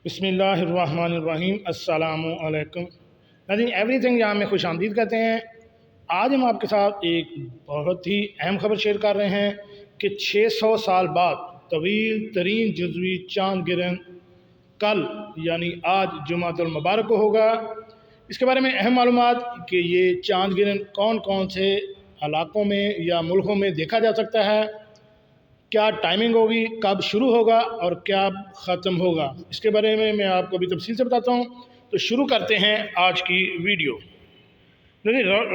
بسم اللہ الرحمن الرحیم۔ السلام علیکم ناظرین، ایوری تھنگ یہاں میں خوش آمدید کہتے ہیں۔ آج ہم آپ کے ساتھ ایک بہت ہی اہم خبر شیئر کر رہے ہیں کہ 600 سال بعد طویل ترین جزوی چاند گرہن کل یعنی آج جمعۃ المبارک کو ہوگا۔ اس کے بارے میں اہم معلومات کہ یہ چاند گرہن کون کون سے علاقوں میں یا ملکوں میں دیکھا جا سکتا ہے، کیا ٹائمنگ ہوگی، کب شروع ہوگا اور کیا ختم ہوگا، اس کے بارے میں آپ کو بھی تفصیل سے بتاتا ہوں۔ تو شروع کرتے ہیں آج کی ویڈیو۔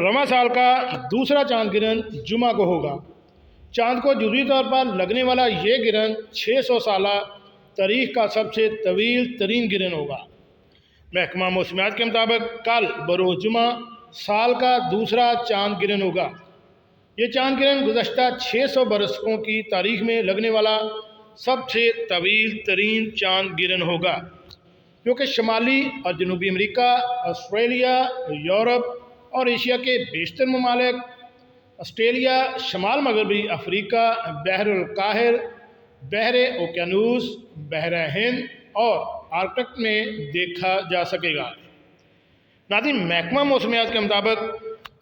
رواں سال کا دوسرا چاند گرہن جمعہ کو ہوگا۔ چاند کو جزوی طور پر لگنے والا یہ گرہن 600 سالہ تاریخ کا سب سے طویل ترین گرہن ہوگا۔ محکمہ موسمیات کے مطابق کل بروز جمعہ سال کا دوسرا چاند گرہن ہوگا۔ یہ چاند گرہن گزشتہ 600 برسوں کی تاریخ میں لگنے والا سب سے طویل ترین چاند گرہن ہوگا، جو کہ شمالی اور جنوبی امریکہ، آسٹریلیا، یورپ اور ایشیا کے بیشتر ممالک، آسٹریلیا، شمال مغربی افریقہ، بحر الکاہل، بحر اوقیانوس، بحر ہند اور آرکٹک میں دیکھا جا سکے گا۔ ناظرین، محکمہ موسمیات کے مطابق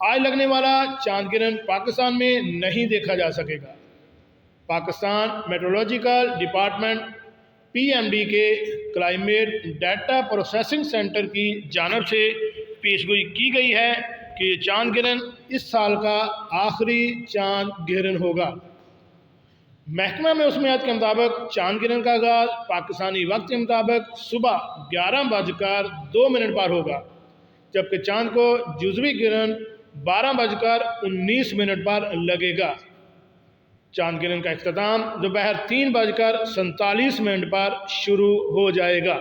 آج لگنے والا چاند گرہن پاکستان میں نہیں دیکھا جا سکے گا۔ پاکستان میٹرولوجیکل ڈپارٹمنٹ PMD کے کلائمیٹ ڈیٹا پروسیسنگ سینٹر کی جانب سے پیشگوئی کی گئی ہے کہ یہ چاند گرہن اس سال کا آخری چاند گرہن ہوگا۔ محکمہ موسمیات کے مطابق چاند گرہن کا آغاز پاکستانی وقت کے مطابق صبح 11:02 پر ہوگا، جبکہ چاند کو جزوی گرہن 12:19 پر لگے گا۔ چاند گرہن کا اختتام دوپہر 3:47 پر شروع ہو جائے گا۔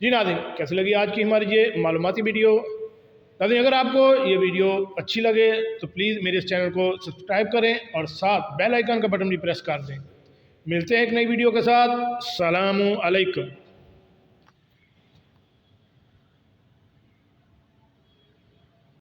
جی ناظرین، کیسی لگی آج کی ہماری یہ معلوماتی ویڈیو؟ ناظرین، اگر آپ کو یہ ویڈیو اچھی لگے تو پلیز میرے اس چینل کو سبسکرائب کریں اور ساتھ بیل آئیکن کا بٹن بھی پریس کر دیں۔ ملتے ہیں ایک نئی ویڈیو کے ساتھ۔ السلام علیکم۔